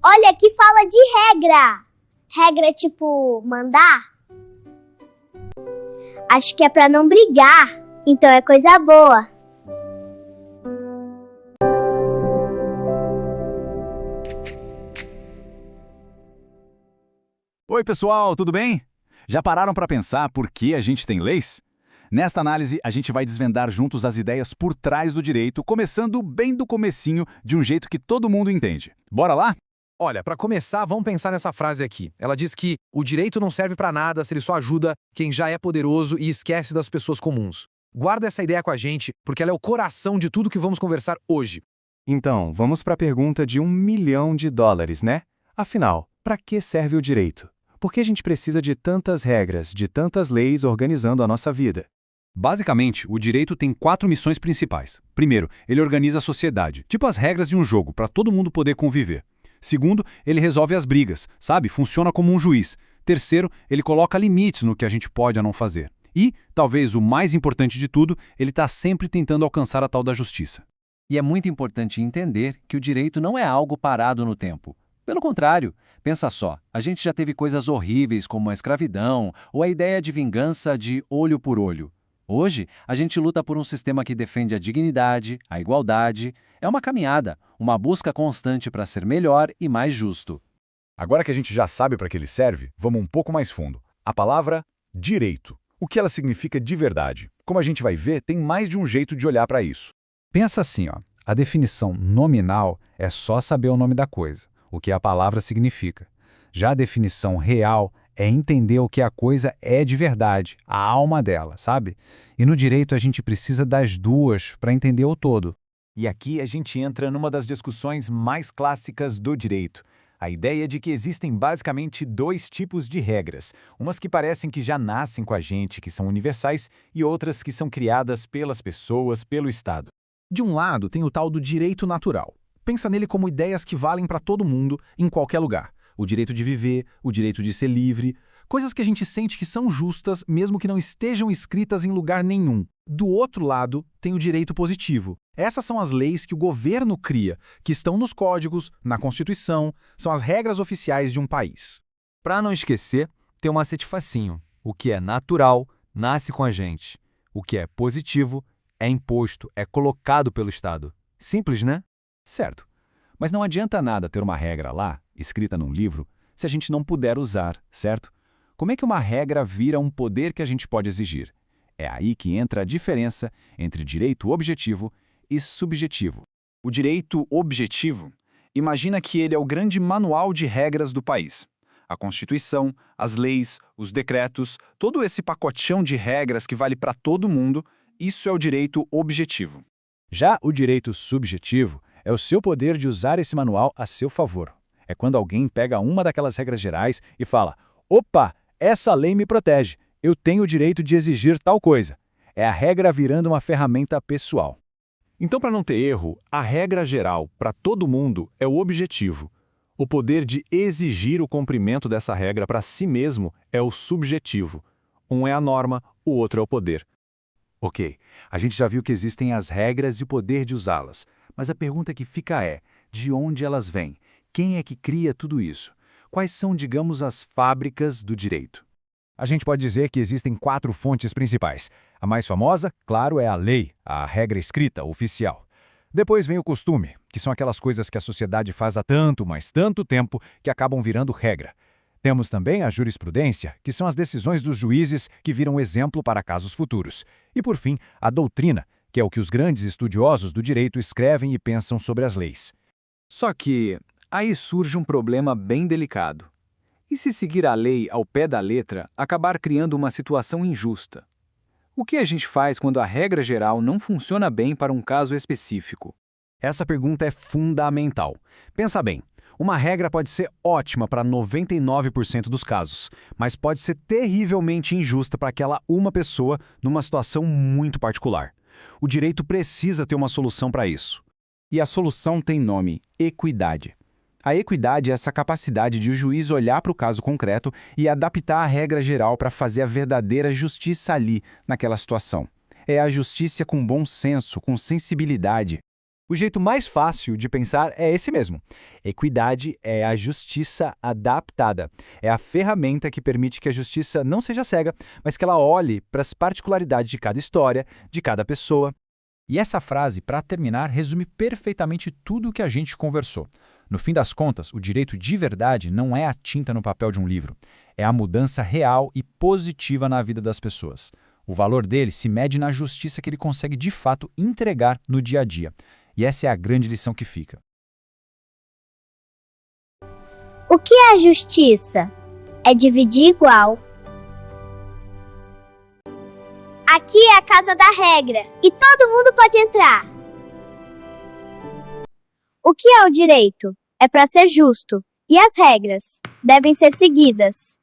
Olha, aqui fala de regra. Regra tipo mandar? Acho que é pra não brigar. Então é coisa boa. Oi, pessoal, tudo bem? Já pararam para pensar por que a gente tem leis? Nesta análise, a gente vai desvendar juntos as ideias por trás do direito, começando bem do comecinho, de um jeito que todo mundo entende. Bora lá? Olha, para começar, vamos pensar nessa frase aqui. Ela diz que o direito não serve para nada se ele só ajuda quem já é poderoso e esquece das pessoas comuns. Guarda essa ideia com a gente, porque ela é o coração de tudo que vamos conversar hoje. Então, vamos para a pergunta de $1 milhão, né? Afinal, para que serve o direito? Por que a gente precisa de tantas regras, de tantas leis organizando a nossa vida? Basicamente, o direito tem 4 missões principais. Primeiro, ele organiza a sociedade, tipo as regras de um jogo, para todo mundo poder conviver. Segundo, ele resolve as brigas, sabe? Funciona como um juiz. Terceiro, ele coloca limites no que a gente pode ou não fazer. E, talvez o mais importante de tudo, ele está sempre tentando alcançar a tal da justiça. E é muito importante entender que o direito não é algo parado no tempo. Pelo contrário, pensa só, a gente já teve coisas horríveis como a escravidão ou a ideia de vingança de olho por olho. Hoje, a gente luta por um sistema que defende a dignidade, a igualdade. É uma caminhada, uma busca constante para ser melhor e mais justo. Agora que a gente já sabe para que ele serve, vamos um pouco mais fundo. A palavra direito. O que ela significa de verdade? Como a gente vai ver, tem mais de um jeito de olhar para isso. Pensa assim, ó, a definição nominal é só saber o nome da coisa, o que a palavra significa. Já a definição real é entender o que a coisa é de verdade, a alma dela, sabe? E no direito a gente precisa das duas para entender o todo. E aqui a gente entra numa das discussões mais clássicas do direito. A ideia de que existem basicamente 2 tipos de regras. Umas que parecem que já nascem com a gente, que são universais, e outras que são criadas pelas pessoas, pelo Estado. De um lado, tem o tal do direito natural. Pensa nele como ideias que valem para todo mundo, em qualquer lugar. O direito de viver, o direito de ser livre, coisas que a gente sente que são justas, mesmo que não estejam escritas em lugar nenhum. Do outro lado, tem o direito positivo. Essas são as leis que o governo cria, que estão nos códigos, na Constituição, são as regras oficiais de um país. Para não esquecer, tem um macete facinho. O que é natural, nasce com a gente. O que é positivo, é imposto, é colocado pelo Estado. Simples, né? Certo. Mas não adianta nada ter uma regra lá, escrita num livro, se a gente não puder usar, certo? Como é que uma regra vira um poder que a gente pode exigir? É aí que entra a diferença entre direito objetivo e subjetivo. O direito objetivo, imagina que ele é o grande manual de regras do país. A Constituição, as leis, os decretos, todo esse pacotão de regras que vale para todo mundo, isso é o direito objetivo. Já o direito subjetivo é o seu poder de usar esse manual a seu favor. É quando alguém pega uma daquelas regras gerais e fala: opa, essa lei me protege, eu tenho o direito de exigir tal coisa. É a regra virando uma ferramenta pessoal. Então, para não ter erro, a regra geral para todo mundo é o objetivo. O poder de exigir o cumprimento dessa regra para si mesmo é o subjetivo. Um é a norma, o outro é o poder. Ok, a gente já viu que existem as regras e o poder de usá-las. Mas a pergunta que fica é, de onde elas vêm? Quem é que cria tudo isso? Quais são, digamos, as fábricas do direito? A gente pode dizer que existem 4 fontes principais. A mais famosa, claro, é a lei, a regra escrita, oficial. Depois vem o costume, que são aquelas coisas que a sociedade faz há tanto, mas tanto tempo, que acabam virando regra. Temos também a jurisprudência, que são as decisões dos juízes que viram exemplo para casos futuros. E, por fim, a doutrina, que é o que os grandes estudiosos do direito escrevem e pensam sobre as leis. Só que aí surge um problema bem delicado. E se seguir a lei ao pé da letra, acabar criando uma situação injusta? O que a gente faz quando a regra geral não funciona bem para um caso específico? Essa pergunta é fundamental. Pensa bem, uma regra pode ser ótima para 99% dos casos, mas pode ser terrivelmente injusta para aquela uma pessoa numa situação muito particular. O direito precisa ter uma solução para isso. E a solução tem nome: equidade. A equidade é essa capacidade de o juiz olhar para o caso concreto e adaptar a regra geral para fazer a verdadeira justiça ali, naquela situação. É a justiça com bom senso, com sensibilidade. O jeito mais fácil de pensar é esse mesmo. Equidade é a justiça adaptada. É a ferramenta que permite que a justiça não seja cega, mas que ela olhe para as particularidades de cada história, de cada pessoa. E essa frase, para terminar, resume perfeitamente tudo o que a gente conversou. No fim das contas, o direito de verdade não é a tinta no papel de um livro. É a mudança real e positiva na vida das pessoas. O valor dele se mede na justiça que ele consegue de fato entregar no dia a dia. E essa é a grande lição que fica. O que é a justiça? É dividir igual. Aqui é a casa da regra e todo mundo pode entrar. O que é o direito? É para ser justo e as regras devem ser seguidas.